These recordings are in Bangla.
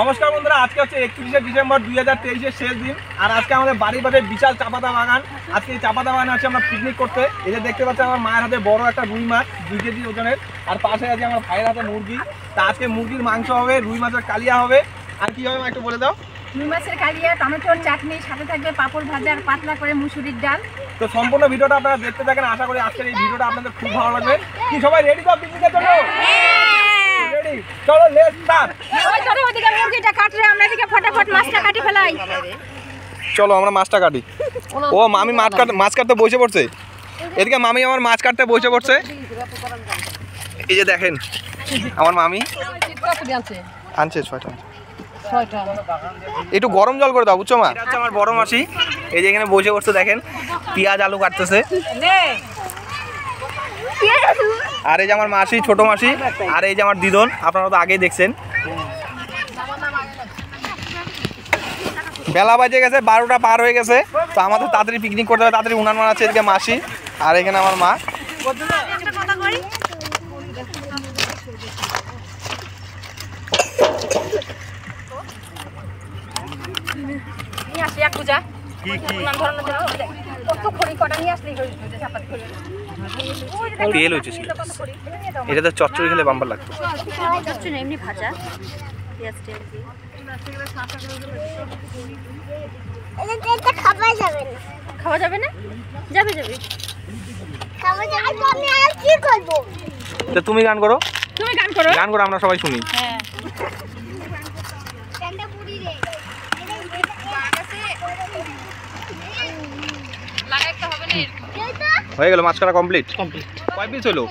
নমস্কার বন্ধুরা, আজকে হচ্ছে 31শে ডিসেম্বর 2023-এর শেষ দিন। আর আজকে আমাদের বাড়ির পাশে বিশাল চাপাতা বাগান। আজকে এই চাপাতা বাগানে হচ্ছে আমরা পিকনিক করতে। এই যে দেখতে পাচ্ছি আমার মায়ের হাতে বড় একটা রুই মাছ 2 কেজি ওজনের, আর পাশে আছে আমার ভাইয়ের হাতে মুরগি। তা আজকে মুরগির মাংস হবে, রুই মাছের কালিয়া হবে। আর কি হবে মা একটু বলে দাও? রুই মাছের কালিয়া, টমেটোর চাটনি, সাথে থাকবে পাপড় ভাজা আর পাতলা করে মুসুরির ডাল। তো সম্পূর্ণ ভিডিওটা আপনারা দেখতে থাকেন, আশা করি আজকের এই ভিডিওটা আপনাদের খুব ভালো লাগবে। কি সবাই রেডি তো পিকনিকের জন্য? রেডি, চলো লেটস স্টার্ট। ওই ধরে ওদিকে মুরগিটা কাটরে, আমরা এদিকে ফটাফট মাছটা কাটি ফেলাই। চলো আমরা মাছটা কাটি। ও মামি মাছ কাটতে বসে পড়ছে। এদিকে মামি আমার মাছ কাটতে বসে পড়ছে। এই যে দেখেন আমার মামি আনছে 6টা। একটু গরম জল করে দাও, বুঝছো মা? এটা হচ্ছে আমার বড় মাসি, এই যে এখানে বসে পড়ছে, দেখেন পেঁয়াজ আলু কাটতেছে। আর এই যে আমার মাসি, ছোট মাসি, আর এই যে আমার দিদন, আপনারা তো আগেই দেখছেন। বেলা বাজে গেছে, 12টা পার হয়ে গেছে। তো আমাদের তাড়াতাড়ি পিকনিক করতে হবে, তাড়াতাড়ি উনান মানাচ্ছে। এদিকে মাসি আর এখানে আমার মা। তেল হচ্ছে, এটা তো চচ্চড়ি খেলে বাম্পার লাগতো। এমনি ভাজা পেঁয়াজ তেল দিয়ে খাওয়া যাবে না? যাবে যাবে। তো তুমি গান করো, তুমি গান করো, গান করো, আমরা সবাই শুনি। হ্যাঁ হয়ে গেল, মাছ কাটা কমপ্লিট। কয় পিস হলো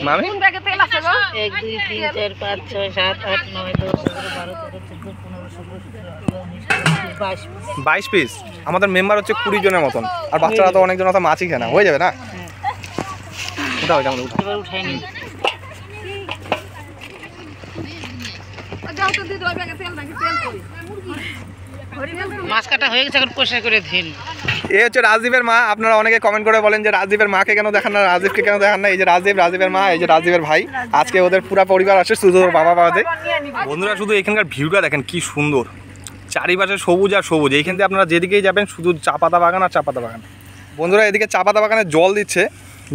মামি? 1 2 3 4 5 6 7 8 9 10 11 12 13 14 15 16 17 18 19 20 22 পিস। আমাদের মেম্বার হচ্ছে 20 জনের মতন, আর বাচ্চারা তো অনেকজন আছে, মাছই খায় না। হয়ে যাবে না? উঠাও এটা, উঠাও। এবার উঠাইনি। মাছ কাটা হয়ে গেছে, এখন পরিষ্কার করে ধুন। এই হচ্ছে রাজদীপের মা। আপনারা অনেকে কমেন্ট করে বলেন যে রাজদীপের মাকে কেন দেখান না, রাজদীপকে কেন দেখান না। এই যে রাজদীপের মা, এই যে রাজদীপের ভাই। আজকে ওদের পুরো পরিবার আসে, শুধু ওর বাবা বাদে। বন্ধুরা শুধু এখানকার ভিউটা দেখেন কি সুন্দর, চারিপাশে সবুজ আর সবুজ। এইখান থেকে আপনারা যেদিকেই যাবেন শুধু চাপাতা বাগান আর চাপাতা বাগান। বন্ধুরা এদিকে চাপাতা বাগানে জল দিচ্ছে,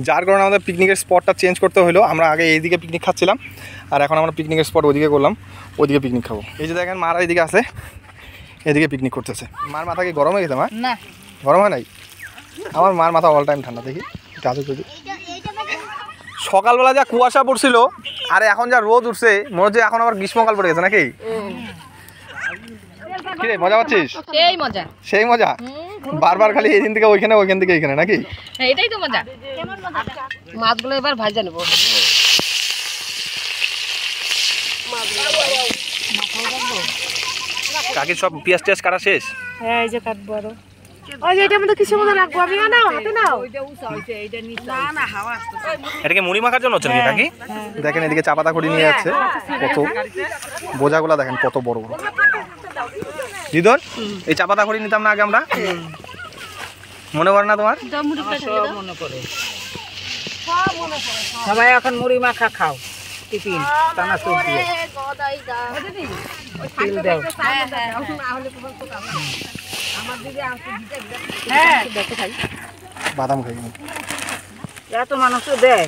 যার কারণে আমাদের পিকনিকের স্পটটা চেঞ্জ করতে হলো। আমরা আগে এইদিকে পিকনিক খাচ্ছিলাম, আর এখন আমরা পিকনিকের স্পট ওইদিকে করলাম, ওইদিকে পিকনিক খাবো। এই যে দেখেন মারা এদিকে আছে, এদিকে পিকনিক করতেছে। মার মাথা কি গরম হয়ে গেছে? মা না, গরম হয় নাই। আমার মার মাথা অল টাইম ঠান্ডা। দেখি সকালবেলা যা কুয়াশা পড়ছিল, আর এখন যা রোদ উঠছে, মনে হচ্ছে এখন আবার গ্রীষ্মকাল পড়ে গেছে নাকি? কি রে, মজা পাচ্ছিস? সেই মজা, সেই মজা। বারবার খালি এইদিন থেকে ওইখানে, ওইখান থেকে এইখানে নাকি? এটাই তো মজা। মাছগুলো এবার ভাজা নেব। কাকি সব পেঁয়াজ টেয়াজ কাটা শেষ? হ্যাঁ, এই যে কাটবো আরো। ওই যে এটার মধ্যে কিছু মতো রাখবো আমি। নাও, হাতে নাও। না হাওয়া আসছে। এটাকে মুড়ি মাখার জন্য হচ্ছে নাকি কাকি? দেখেন এদিকে চাপাতা খড়ি নিয়ে যাচ্ছে, কত বোঝাগুলা দেখেন কত বড় বড়। দিদর, এই চাপাতা খড়ি নিতাম না আগে আমরা? মনে পড়ে না তোমার? মনে পড়ে, সবাই এখন মুড়ি মাখা খাও, টিফিন টানা চুল দিয়ে তেল দাও। বাদাম খাই এত মানুষ দেয়।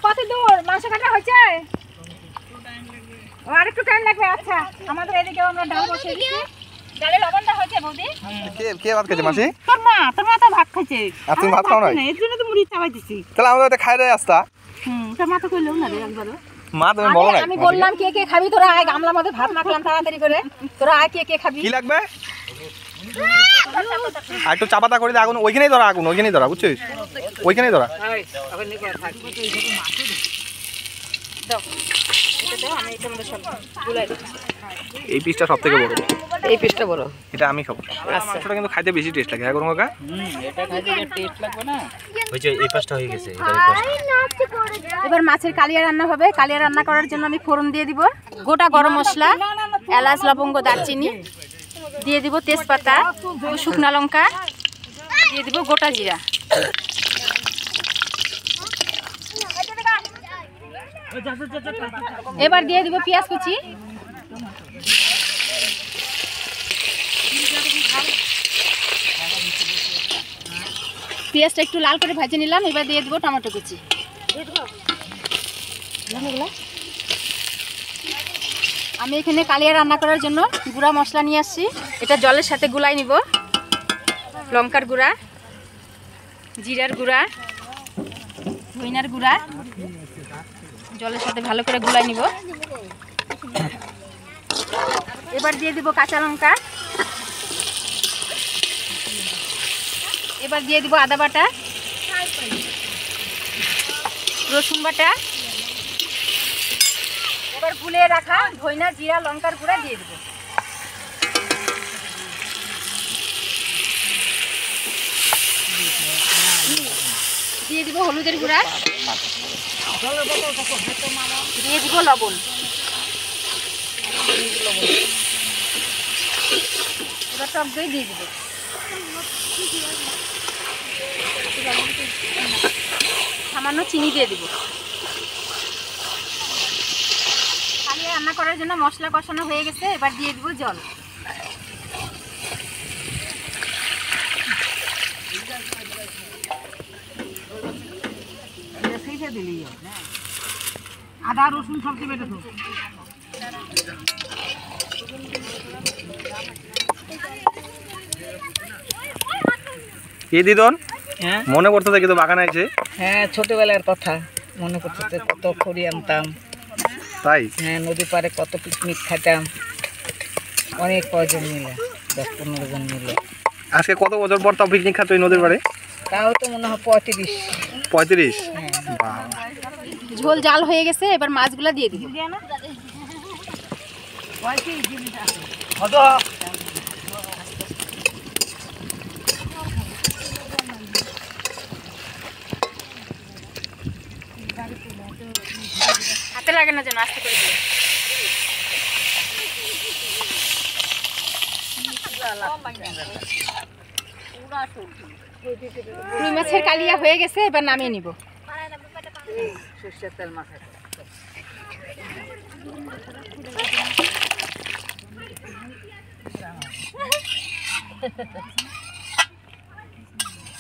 কত দূর মাংস কাটা হয়েছে? আর একটু টাইম লাগবে। আচ্ছা, আমাদের এদিকে আমরা ডাল বসিয়ে দিচ্ছি। ডালে লবণটা হয়েছে বৌদি। কে ভাত খেয়েছে মাসি? তোর মা তো ভাত খাইছে। আর তুমি ভাত খাও না? এর জন্য তো মুড়ি চাপাই দিছি। তাহলে আমাদের এটা খাই রে আসতা। তোর মা তো কইলো না রে একবারও। মা তুমি বলো না। আমি বললাম কে কে খাবি, তোরা আয়। গামলার মধ্যে ভাত মাখলাম তাড়াতাড়ি করে, তোরা আয় কে কে খাবি। কি লাগবে? আর একটু চাপাতা করে দিয়ে আগুন ওইখানেই ধরা, আগুন ওইখানেই ধরা, বুঝছিস? ওইখানেই ধরা। এই পিসটা সব থেকে বড়। এই পিসটা বড়, এটা আমি খাবো। মাংসটা কিন্তু খাইতে বেশি টেস্ট লাগে। হ্যাঁ গরম কাকা, এটা খাইতে টেস্ট লাগবে না? হইছে এই পাঁচটা হয়ে গেছে, এটা এই পাঁচটা। এবার মাছের কালিয়া রান্না হবে। কালিয়া রান্না করার জন্য আমি ফোড়ন দিয়ে দিব গোটা গরম মশলা, এলাচ, লবঙ্গ, দারচিনি দিয়ে দিব, তেজপাতা, শুকনো লঙ্কা দিয়ে দিব, গোটা জিরা। এবার দিয়ে দিব পেঁয়াজ কুচি, পেঁয়াজটা একটু লাল করে ভেজে নিলাম। এবার দিয়ে দিব টমেটো কুচি। আমি এখানে কালিয়া রান্না করার জন্য গুঁড়া মশলা নিয়ে আসছি, এটা জলের সাথে গুলাই নিব। লঙ্কার গুঁড়া, জিরার গুঁড়া, ধইনার গুঁড়া জলের সাথে ভালো করে গুলাই নিব। এবার দিয়ে দিব কাঁচা লঙ্কা, এবার দিয়ে দিব আদা বাটা, রসুন বাটা, এবার গুলিয়ে রাখা ধইনা, জিরা, লঙ্কার গুঁড়া দিয়ে দিব। দিয়ে দিব হলুদের গুঁড়া, দিয়ে দিব লবণ। এবার টক দই দিয়ে দিব। সামান্য চিনি দিয়ে দিব। কালিয়া রান্না করার জন্য মশলা কষানো হয়ে গেছে, এবার দিয়ে দিব জল। আদা রসুন সব কি বেটে দেবো। কি দিদন হ্যাঁ মনে পড়তেছে কিন্তু বাগানে আছে? হ্যাঁ, ছোটবেলার কথা মনে করতেছে, কত খড়ি আনতাম। তাই? হ্যাঁ, নদী পাড়ে কত পিকনিক খাইতাম, অনেক কজন মিলে, 10-15 জন মিলে। আজকে কত বছর পর তাও পিকনিক খাচ্ছ এই নদীর পাড়ে? তাও তো মনে হয় 35। 35? হ্যাঁ। ঝোল জাল হয়ে গেছে, এবার মাছগুলা দিয়ে দিব। হাতে লাগে না যেন, আস্তে করে দিও। রুই মাছের কালিয়া হয়ে গেছে, এবার নামিয়ে নিব। সরষের তেল মাখা।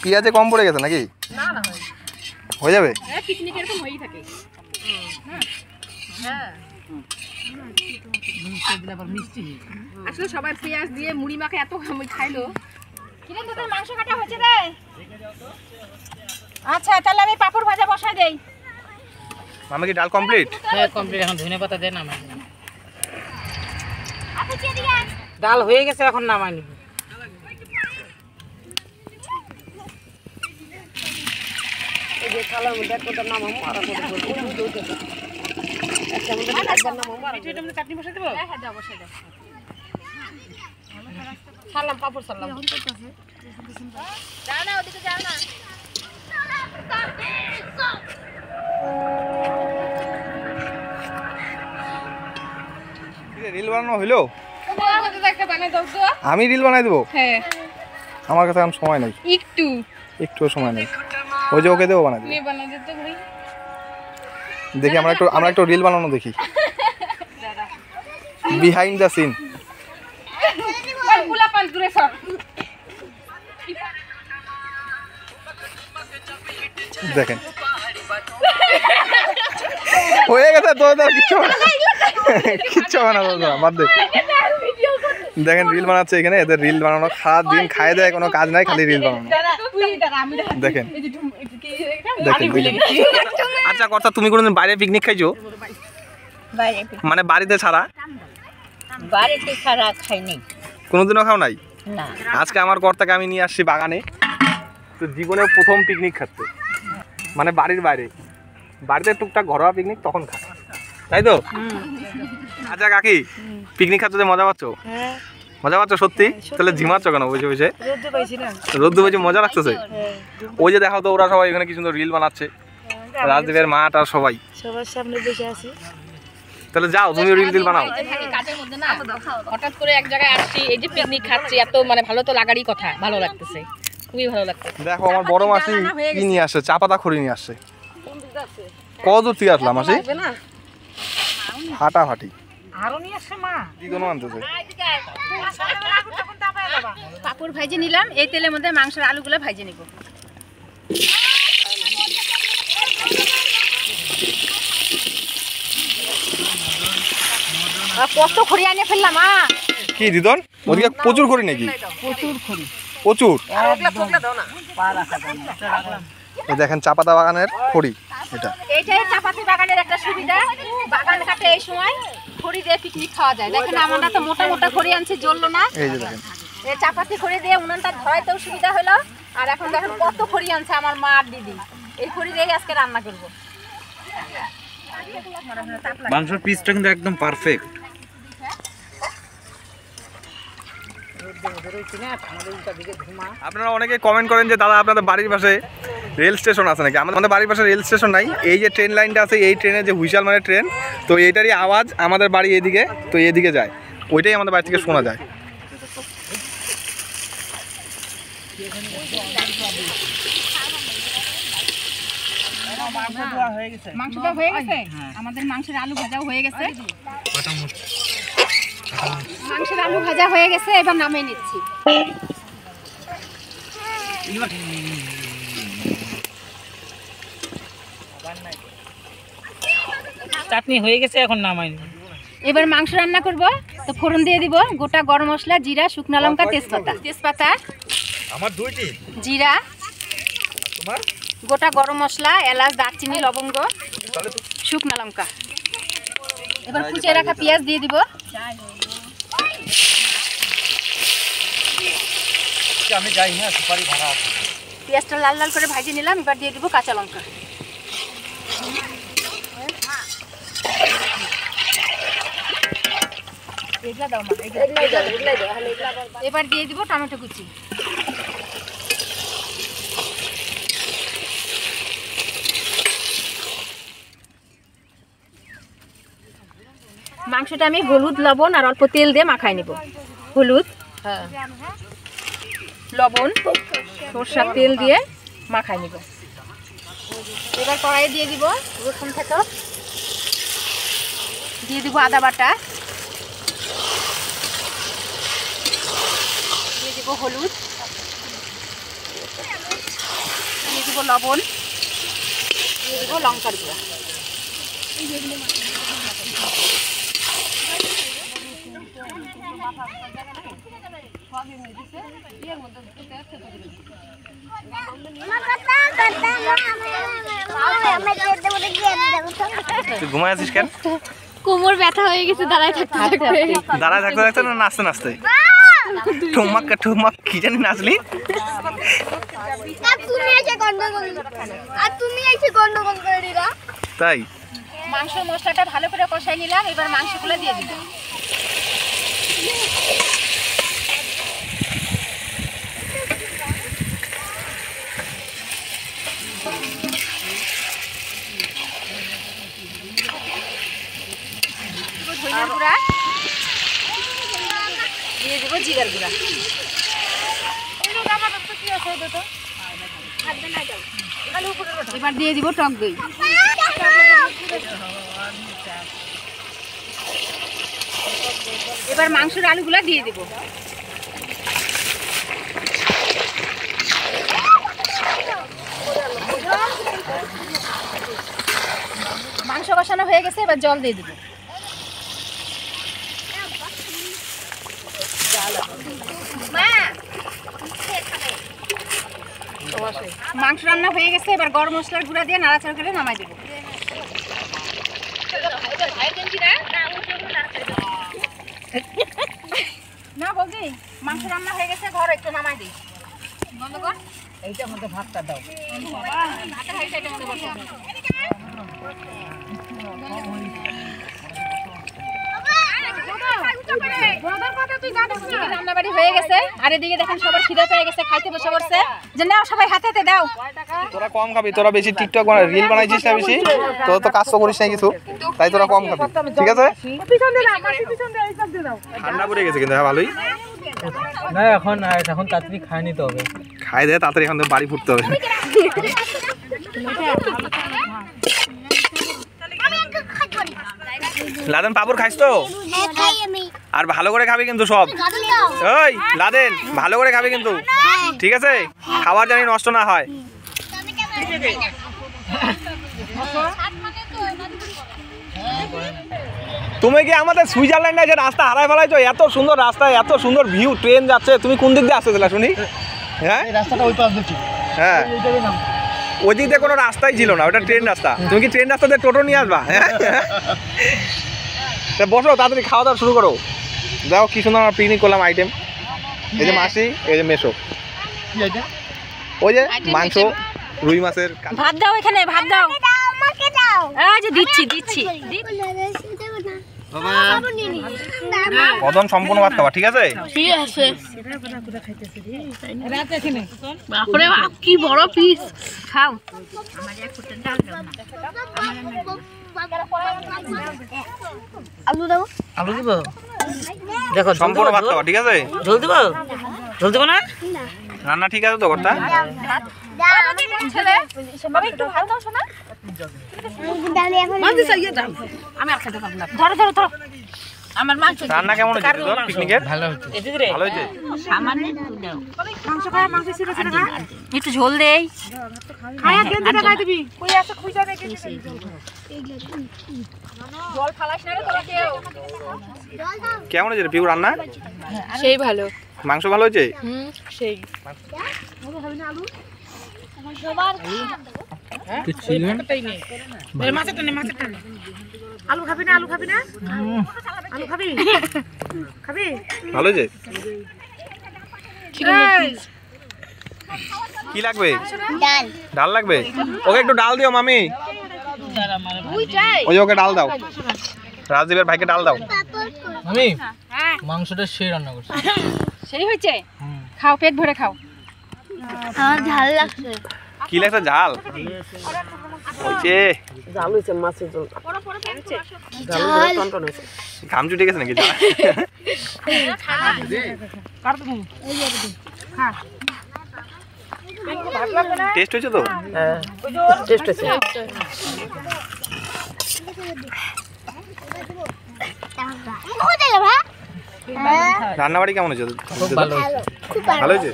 পেঁয়াজে কম পড়ে গেছে নাকি? হয়ে যাবে? পিকনিক এরকম হয়েই থাকে। আসলে সবাই পেঁয়াজ দিয়ে মুড়ি মাখে, এত খাইলো। কিরে তোদের মাংস কাটা হচ্ছে রে? আচ্ছা, তাহলে আমি পাপড় ভাজা বসাই দেই। মামা কি ডাল কমপ্লিট? হ্যাঁ কমপ্লিট, এখন ধনে পাতা দেন নামাই। ডাল হয়ে গেছে, এখন নামাই নিব। চাটনি বসাই দেবো? হ্যাঁ, দাও, বসাই দাও। সারলাম, পাপড় সারলাম। যাও না, ওদিকে যাও না। রিল বানানো হইলো? তোমার হাতে তো একটা বানাই দাও তো। আমি রিল বানাই দেবো? হ্যাঁ, আমার কাছে এখন সময় নেই, একটুও সময় নেই। ওই যে ওকে দেবো বানাই দেবো। বানাই দিতে ভাই। দেখি আমরা একটু রিল বানানো দেখি, বিহাইন্ড দ্য সিন। ফুলা পান দূরে সর। দেখেন হয়ে গেছে তো, কিচ্ছু কিচ্ছু হবে না, বাদ দে। দেখেন রিল বানাচ্ছে এখানে, এদের রিল বানানো সারা দিন খায় দেয়, কোনো কাজ নাই, খালি রিল বানানো। দেখেন দেখেন। আচ্ছা কথা, তুমি কোনোদিন বাইরে পিকনিক খাইছো? মানে বাড়িতে ছাড়া? বাড়িতে ছাড়া খাইনি, কোনোদিনও খাও নাই? না। আজকে আমার কর্তাকে আমি নিয়ে আসছি বাগানে, তো জীবনে প্রথম পিকনিক খাচ্ছে, মানে বাড়ির বাইরে। বাড়িতে টুকটাক ঘরোয়া পিকনিক তখন খায়, তাই তো? আচ্ছা কাকি, পিকনিক খাচ্ছ যে মজা পাচ্ছ? মজা পাচ্ছ সত্যি? তাহলে ঝিমাচ্ছ কেন বসে বসে? রোদ্দু বসে মজা লাগতেছে? ওই যে দেখাও তো, ওরা সবাই এখানে কি সুন্দর রিল বানাচ্ছে, রাজদীপের মা আর সবাই সবার সামনে বসে আছি। তাহলে যাও তুমি রিল টিল বানাও। কাজের মধ্যে না হঠাৎ করে এক জায়গায় আসছি, এই যে পিকনিক খাচ্ছি, এত মানে ভালো তো লাগারই কথা, ভালো লাগতেছে, খুবই ভালো লাগতেছে। দেখো আমার বড় মাসি কি নিয়ে আসছে, চা পাতা খড়ি নিয়ে আসছে। কত দূর থেকে আসলাম মাসি? ফাটাফাটি আরো নিয়ে আসছে মা। কি কোনো আনতেছে? পাপড় ভাইজে নিলাম, এই তেলের মধ্যে মাংসের আলুগুলো ভাইজে নিব। কত খড়ি আনিয়ে ফেললাম। কি দিদন ওদিকে প্রচুর খড়ি নাকি? প্রচুর। এই দেখেন চা পাতা বাগানের খড়ি। এটা এইটাই চাপাতি বাগানের একটা সুবিধা, বাগান কাটে এই সময় খড়ি দিয়ে পিকনিক খাওয়া যায়। দেখেন আমরা তো মোটা মোটা খড়ি আনছি, জ্বললো না। এই যে দেখেন এই চাপাতি খড়ি দিয়ে উনানটা ধরাইতেও সুবিধা হলো। আর এখন দেখেন কত খড়ি আনছে আমার মা আর দিদি, এই খড়ি দিয়েই আজকে রান্না করবো। মাংসের পিসটা কিন্তু একদম পারফেক্ট। আপনারা অনেকে কমেন্ট করেন যে দাদা আপনাদের বাড়ির পাশে রেল স্টেশন আছে নাকি? আমাদের বাড়ির পাশে রেল স্টেশন নাই। এই যে ট্রেন লাইনটা আছে, এই ট্রেনের যে হুইসেল মানে ট্রেন, তো এইটারই আওয়াজ আমাদের বাড়ি এদিকে, তো এদিকে যায়, ওইটাই আমাদের বাড়ি থেকে শোনা যায়। মাংসটা হয়ে গেছে, আমাদের মাংসের আলু ভাজাও হয়ে গেছে। মাংসের আলু ভাজা হয়ে গেছে, এবার নামিয়ে নিচ্ছি। চাটনি হয়ে গেছে, এখন নামাই। এবার মাংস রান্না করব, তো ফোড়ন দিয়ে দিব গোটা গরম মশলা, জিরা, শুকনো লঙ্কা, তেজপাতা, আমার দুইটি জিরা, গোটা গরম মশলা, এলাচ, দারচিনি, লবঙ্গ, শুকনো লঙ্কা। এবার কুচিয়ে রাখা পেঁয়াজ দিয়ে দিব। আমি যাই, হ্যাঁ সুপারি ভাড়া আছে। পেঁয়াজটা লাল লাল করে ভাজি নিলাম, এবার দিয়ে দিব কাঁচা লঙ্কা। এবার দিয়ে দিব টমেটো কুচি। মাংসটা আমি হলুদ, লবণ আর অল্প তেল দিয়ে মাখাই নিব। হলুদ, লবণ, সরষের তেল দিয়ে মাখাই নিব। এবার কড়াইয়ে দিয়ে দিব রসুন থেতো, দিয়ে দিব আদা বাটা, দিয়ে দিব হলুদ, দিয়ে দিব লবণ, দিয়ে দিব লঙ্কার গুঁড়া। তুই ঘুমায় আছিস কেন? কোমর ব্যথা হয়ে গেছে দাঁড়ায় থাকতে দাঁড়ায় থাকতে থাকতে না নাচতে নাচতে? ঠুমাক কি জানি নাচলি? তাই মাংস মশলাটা ভালো করে কষাই নিলাম, এবার মাংসগুলো দিয়ে দিব। ধনিয়ার গুঁড়া দিয়ে দেবো, জিরার গুঁড়া। এবার দিয়ে দিব টক দই। এবার মাংসের আলুগুলা দিয়ে দিব। মাংস কষানো হয়ে গেছে, এবার জল দিয়ে দিব। মাংস রান্না হয়ে গেছে, এবার গরম মশলার গুঁড়া দিয়ে নাড়াচাড়া করে নামাই দেব। না বলছি মাংস রান্না হয়ে গেছে, ঘর একটু নামাই দিই। বন্ধ কর, এইটার মধ্যে ভাতটা দাও। ভাতের হাঁড়িটা এটার মধ্যে বসাও। কথা তুই রান্না বাড়ি হয়ে গেছে আর এদিকে দেখেন সবার খিদে পেয়ে গেছে, খাইতে বসে পড়ছে। যে নাও সবাই হাতে হাতে দাও। তোরা কম খাবি, তোরা বেশি টিকটক বানাই রিল বানাইছিস না বেশি, তোরা তো কাজ তো করিস না কিছু, তাই তোরা কম খাবি, ঠিক আছে? ঠান্ডা পড়ে গেছে কিন্তু, হ্যাঁ ভালোই। না এখন তাড়াতাড়ি খাই নিতে হবে। খাই দে তাড়াতাড়ি, এখন বাড়ি ফুটতে হবে। লাদেন পাপড় খাইস তো? আর ভালো করে খাবি কিন্তু সব। ওই লাদেন ভালো করে খাবি কিন্তু, ঠিক আছে? খাবার জানি নষ্ট না হয়। তুমি কি আমাদের সুইজারল্যান্ডে যে রাস্তা হারাই ফেলাইছো? এত সুন্দর রাস্তা, এত সুন্দর ভিউ, ট্রেন যাচ্ছে, তুমি কোন দিক দিয়ে আসছো দিলা শুনি? হ্যাঁ রাস্তাটা ওই পাশ দেখি। হ্যাঁ ওই দিক দিয়ে কোনো রাস্তাই ছিল না, ওটা ট্রেন রাস্তা। তুমি কি ট্রেন রাস্তা দিয়ে টোটো নিয়ে আসবা? হ্যাঁ বসো তাড়াতাড়ি, খাওয়া দাওয়া শুরু করো। দেখো কি সুন্দর আমরা পিকনিক করলাম আইটেম। এই যে মাসি, এই যে মেশো, ওই যে মাংস, রুই মাছের। ভাত দাও এখানে, ভাত দাও। এই যে দিচ্ছি দিচ্ছি। কদম সম্পূর্ণ ভাত খাওয়া, ঠিক আছে? ঠিক আছে। বাপরে বাপ কি বড় পিস, খাও। আলু দাও। আলু দিব, দেখো সম্পূর্ণ ভাত খাওয়া, ঠিক আছে? ঝোল দিব, ঝোল দিব না? রান্না ঠিক আছে তো কর্তা? ধরো ধরো ধরো। আমার মাংস রান্না কেমন হয়েছে তোর পিকনিকের? ভালো হচ্ছে। ভালো হয়েছে। সামান্য মাংস খায়, মাংস ছিঁড়ে ছিঁড়ে খা। একটু ঝোল দেই। খায়া কেন দিটা খাই দিবি? কই আছে খুঁজা দেখে জল ফালাস না রে তোরা কেউ। কেমন হয়েছে পিউ রান্না? সেই ভালো। মাংস ভালো হয়েছে? সেই আলু খাবি না? আলু খাবি না? আলু খাবি? খাবি? ভালো হয়েছে। কি লাগবে? ডাল। ডাল লাগবে? ওকে একটু ডাল দিও মামি। ওই ওকে ডাল দাও, রাজদীপের ভাইকে ডাল দাও। আমি মাংসটা সেই রান্না করছি। সেই হয়েছে। খাও, পেট ভরে খাও। আমার ঝাল লাগছে। কি লাগছে? ঝাল হয়েছে। ঝাল হয়েছে, মাছের ঝোল। ঘাম চুটে গেছে নাকি? টেস্ট হয়েছে তো? টেস্ট হয়েছে। রান্না বাড়ি কেমন হয়েছে? খুব ভালো হয়েছে। ভালো হয়েছে।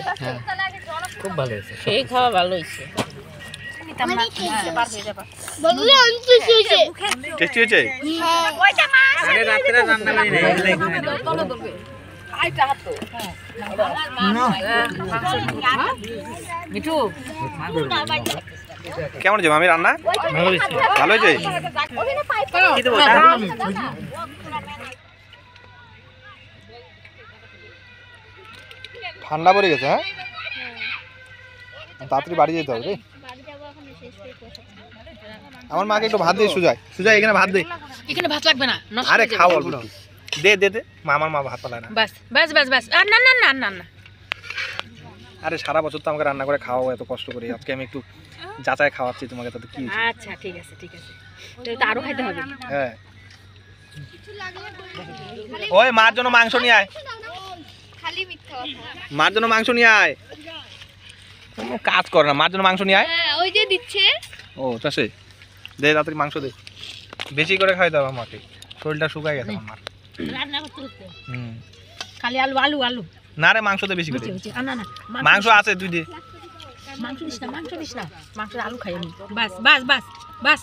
খুব ভালো হয়েছে। সেই খাওয়া ভালো হয়েছে। টেস্টি হয়েছে। আরে রাত্রে রান্না করি মিঠু কেমন হয়েছে মামি রান্না? ভালো হয়েছে। ভালো হয়েছে। কি দেবো? ঠান্ডা পড়ে গেছে। হ্যাঁ তাড়াতাড়ি বাড়ি যেতে হবে রে। আমার মাকে একটু ভাত দিয়ে সুজাই, সুজাই এখানে ভাত দে। এখানে ভাত লাগবে না। আরে খাও অল্প একটু। দে দে দে, আমার মা ভাত পালায় না। বাস বাস বাস বাস। আর না না না না না। আরে সারা বছর তো আমাকে রান্না করে খাওয়াও এত কষ্ট করে, আজকে আমি একটু যাচাই খাওয়াচ্ছি তোমাকে, তাতে কি হয়েছে? আচ্ছা ঠিক আছে ঠিক আছে। তো আরো খাইতে হবে। হ্যাঁ ওই মার জন্য মাংস নিয়ে আয়, মার জন্য মাংস নিয়ে আয়। কোনো কাজ করে না, মার জন্য মাংস নিয়ে আয়। ওই যে দিচ্ছে। ও চাষে দে, তাড়াতাড়ি মাংস দে, বেশি করে খাইতে হবে আমাকে, শরীরটা শুকায় গেছে আমার। রান্না করতে করতে হুম খালি আলু আলু আলু। না রে মাংস দে বেশি করে। না না মাংস আছে তুই দে। মাংস দিস না, মাংস দিস না। মাংসের আলু খাই আমি। বাস বাস বাস বাস।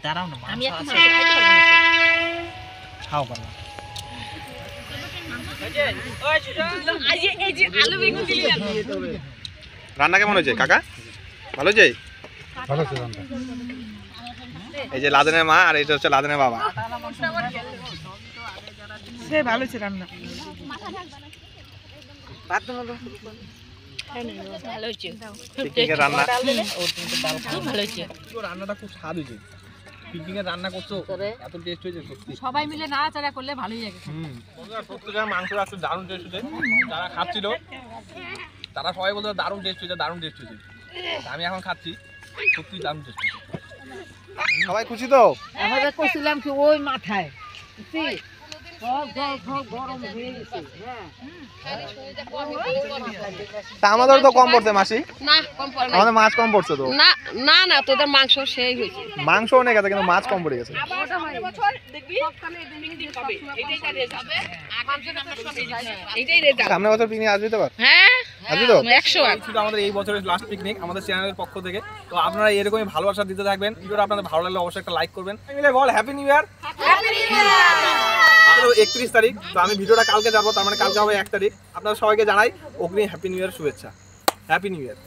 দাঁড়াও না, আমি এখন মাংস খাইতে পারবো না। খাও পারো। এই যে আলু বেগুন দিলাম। রান্না কেমন হয়েছে কাকা? ভালো হয়েছে? ভালো হয়েছে রান্না। এই যে লাদেনের মা আর এটা হচ্ছে লাদেনের বাবা। সে ভালো হয়েছে রান্না। ভালো হয়েছে। পিকনিকের রান্না খুব ভালো হয়েছে। রান্নাটা খুব স্বাদ হয়েছে। পিকনিকে রান্না করছো এত টেস্ট হয়েছে সত্যি। সবাই মিলে নাড়াচাড়া করলে ভালোই লাগে। বন্ধুরা সত্যি মাংস আছে দারুণ টেস্ট হয়েছে। যারা খাচ্ছিল তারা সবাই বলতে দারুণ টেস্ট হয়েছে, দারুণ টেস্ট হয়েছে। আমি এখন খাচ্ছি, সত্যি দারুণ টেস্ট হয়েছে। সবাই খুশি তো? আমাদের করছিলাম কি ওই মাথায় গরম হয়ে গেছে। তা আমাদের তো কম পড়ছে মাসি, না কম পড়ে আমাদের মাছ কম পড়ছে তো। না না না তোদের মাংস সেই হয়েছে মাংস অনেক আছে কিন্তু মাছ কম পড়ে গেছে। সামনের বছর পিকনিক আসবি তো? হ্যাঁ আসবি তো? 100 ছিল আমাদের এই বছরের লাস্ট পিকনিক আমাদের চ্যানেলের পক্ষ থেকে। তো আপনারা এরকমই ভালোবাসা দিতে থাকবেন। ভিডিওটা আপনাদের ভালো লাগলে অবশ্যই একটা লাইক করবেন। বল হ্যাপি নিউ ইয়ার। 31 তারিখ। তো আমি ভিডিওটা কালকে যাবো, তার মানে কালকে হবে 1 তারিখ। আপনারা সবাইকে জানাই অগ্নি হ্যাপি নিউ ইয়ার শুভেচ্ছা। Happy new year.